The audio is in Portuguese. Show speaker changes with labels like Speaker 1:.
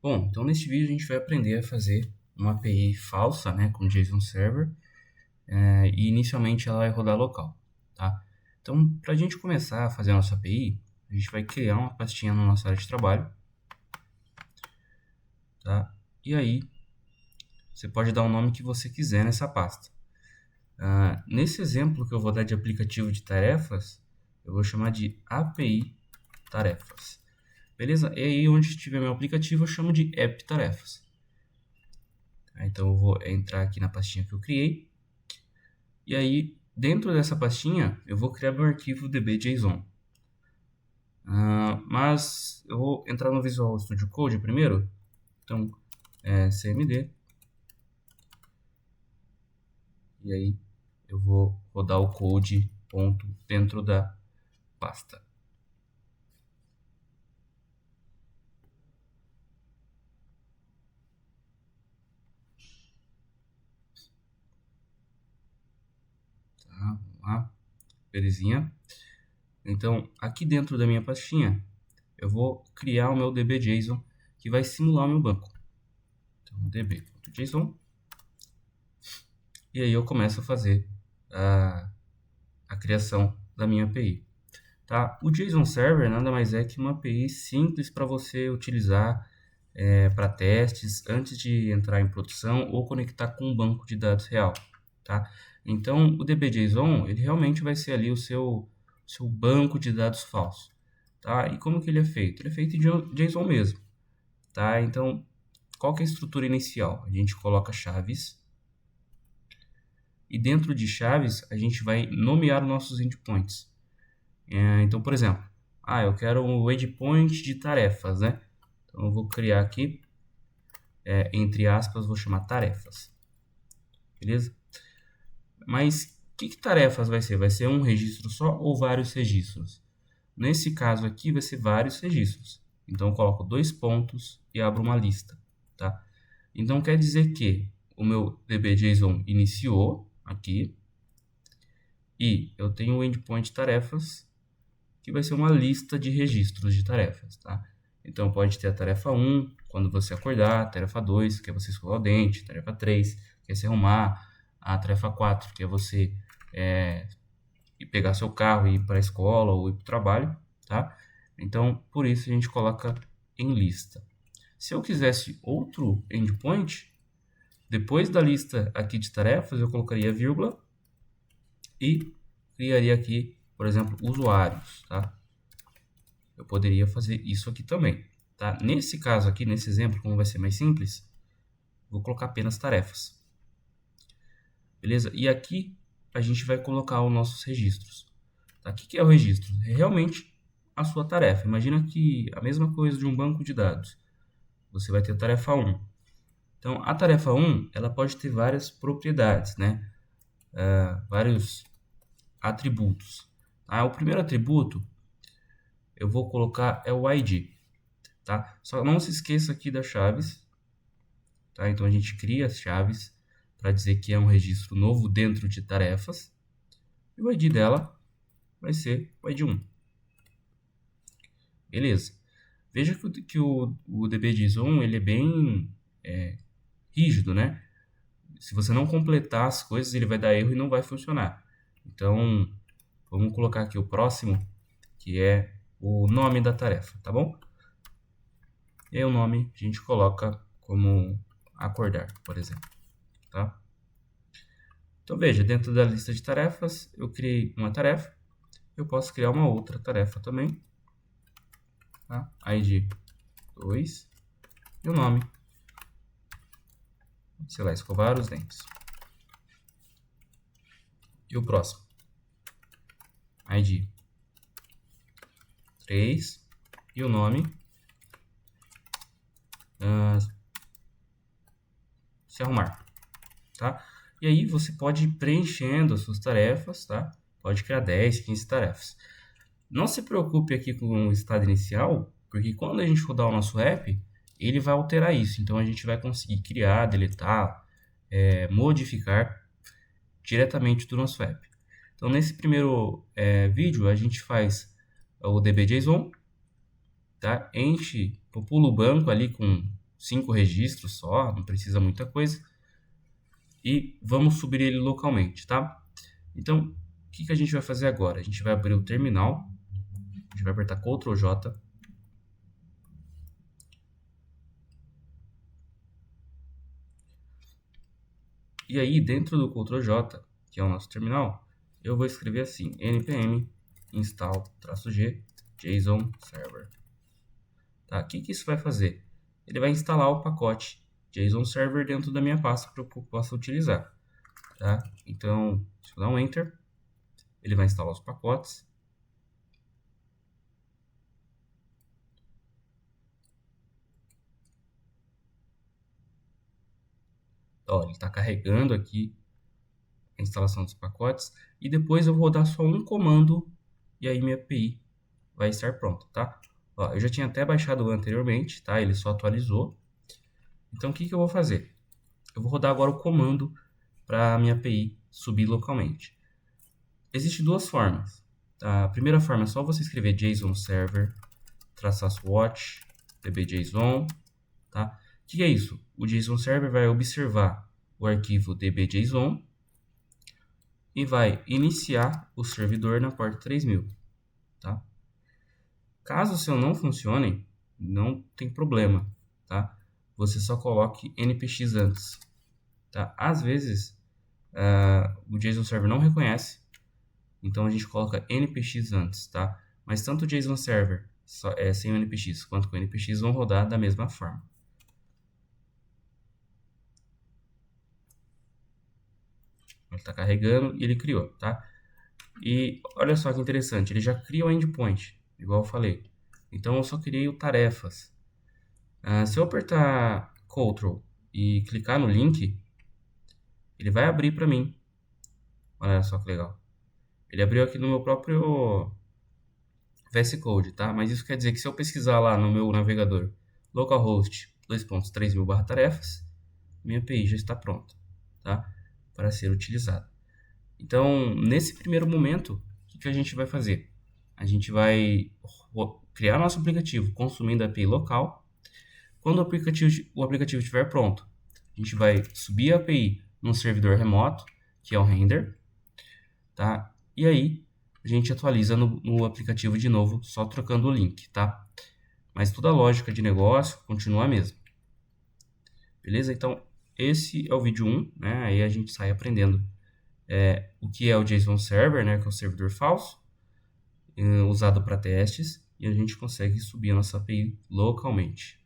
Speaker 1: Bom, então neste vídeo a gente vai aprender a fazer uma API falsa, né, com JSON Server, e inicialmente ela vai rodar local, tá? Então, para a gente começar a fazer a nossa API, a gente vai criar uma pastinha na nossa área de trabalho, tá? E aí, você pode dar o nome que você quiser nessa pasta. Nesse exemplo que eu vou dar de aplicativo de tarefas, eu vou chamar de API Tarefas. Beleza? E aí, onde tiver meu aplicativo, eu chamo de App Tarefas. Então, eu vou entrar aqui na pastinha que eu criei. E aí, dentro dessa pastinha, eu vou criar meu arquivo db.json. Mas eu vou entrar no Visual Studio Code primeiro. Então, cmd. E aí, eu vou rodar o code ponto dentro da pasta. Tá, vamos lá. Belezinha. Então, aqui dentro da minha pastinha, eu vou criar o meu db.json que vai simular o meu banco. Então, db.json. E aí eu começo a fazer a criação da minha API. Tá? O JSON Server nada mais é que uma API simples para você utilizar para testes antes de entrar em produção ou conectar com um banco de dados real. Tá? Então, o db.json ele realmente vai ser ali o seu banco de dados falso. Tá? E como que ele é feito? Ele é feito em JSON mesmo. Tá? Então, qual que é a estrutura inicial? A gente coloca chaves. E dentro de chaves, a gente vai nomear os nossos endpoints. Então, por exemplo, eu quero um endpoint de tarefas, né? Então, eu vou criar aqui, entre aspas, vou chamar tarefas. Beleza? Mas, que tarefas vai ser? Vai ser um registro só ou vários registros? Nesse caso aqui, vai ser vários registros. Então, eu coloco 2 pontos e abro uma lista, tá? Então, quer dizer que o meu db.json iniciou aqui e eu tenho o endpoint tarefas, que vai ser uma lista de registros de tarefas, tá? Então, pode ter a tarefa 1, quando você acordar, tarefa 2, que é você escovar o dente, tarefa 3, que é se arrumar, a tarefa 4, que é você ir pegar seu carro e ir para a escola ou ir para o trabalho, tá? Então, por isso a gente coloca em lista. Se eu quisesse outro endpoint, depois da lista aqui de tarefas, eu colocaria vírgula e criaria aqui, por exemplo, usuários, tá? Eu poderia fazer isso aqui também, tá? Nesse caso aqui, nesse exemplo, como vai ser mais simples, vou colocar apenas tarefas. Beleza? E aqui a gente vai colocar os nossos registros. Tá? O que é o registro? É realmente a sua tarefa. Imagina que a mesma coisa de um banco de dados. Você vai ter a tarefa 1. Então, a tarefa 1, ela pode ter várias propriedades, né? Vários atributos. O primeiro atributo, eu vou colocar é o ID. Tá? Só não se esqueça aqui das chaves. Tá? Então, a gente cria as chaves para dizer que é um registro novo dentro de tarefas. E o ID dela vai ser o ID 1. Beleza. Veja que o db.json ele é bem rígido, né? Se você não completar as coisas, ele vai dar erro e não vai funcionar. Então, vamos colocar aqui o próximo, que é o nome da tarefa, tá bom? E aí o nome a gente coloca como acordar, por exemplo, tá? Então, veja, dentro da lista de tarefas, eu criei uma tarefa. Eu posso criar uma outra tarefa também. Tá? ID 2 e o nome. Sei lá, escovar os dentes. E o próximo. ID 3 e o nome. Se arrumar. Tá? E aí você pode ir preenchendo as suas tarefas, tá? Pode criar 10, 15 tarefas. Não se preocupe aqui com o estado inicial, porque quando a gente rodar o nosso app, ele vai alterar isso. Então a gente vai conseguir criar, deletar, modificar diretamente do nosso app. Então nesse primeiro vídeo a gente faz o db.json, tá? Popula o banco ali com 5 registros só, não precisa muita coisa. E vamos subir ele localmente, tá? Então, o que a gente vai fazer agora? A gente vai abrir o terminal, a gente vai apertar Ctrl J. E aí, dentro do Ctrl J, que é o nosso terminal, eu vou escrever assim, npm install-g JSON server. Tá? O que isso vai fazer? Ele vai instalar o pacote JSON server dentro da minha pasta para que eu possa utilizar. Tá? Então, se eu dar um Enter, ele vai instalar os pacotes. Ó, ele está carregando aqui a instalação dos pacotes. E depois eu vou dar só um comando e aí minha API vai estar pronta, tá? Ó, eu já tinha até baixado anteriormente, tá? Ele só atualizou. Então, o que eu vou fazer? Eu vou rodar agora o comando para a minha API subir localmente. Existem duas formas. Tá? A primeira forma é só você escrever JSON server --watch dbjson, tá? O que é isso? O JSON server vai observar o arquivo dbjson e vai iniciar o servidor na porta 3000, tá? Caso o seu não funcione, não tem problema, tá? Você só coloque npx antes, tá? Às vezes, o JSON server não reconhece, então a gente coloca npx antes, tá? Mas tanto o JSON server sem o npx quanto com o npx vão rodar da mesma forma. Ele está carregando e ele criou, tá? E olha só que interessante, ele já cria o endpoint, igual eu falei. Então eu só criei o tarefas. Se eu apertar Ctrl e clicar no link, ele vai abrir para mim. Olha só que legal. Ele abriu aqui no meu próprio VS Code, tá? Mas isso quer dizer que se eu pesquisar lá no meu navegador localhost 2.3000/tarefas, minha API já está pronta, tá? Para ser utilizada. Então, nesse primeiro momento, o que a gente vai fazer? A gente vai criar nosso aplicativo consumindo a API local. Quando o aplicativo estiver pronto, a gente vai subir a API num servidor remoto, que é o Render, tá? E aí, a gente atualiza no aplicativo de novo, só trocando o link, tá? Mas toda a lógica de negócio continua a mesma. Beleza? Então, esse é o vídeo 1, né? Aí a gente sai aprendendo o que é o JSON Server, né? Que é o servidor falso, usado para testes, e a gente consegue subir a nossa API localmente.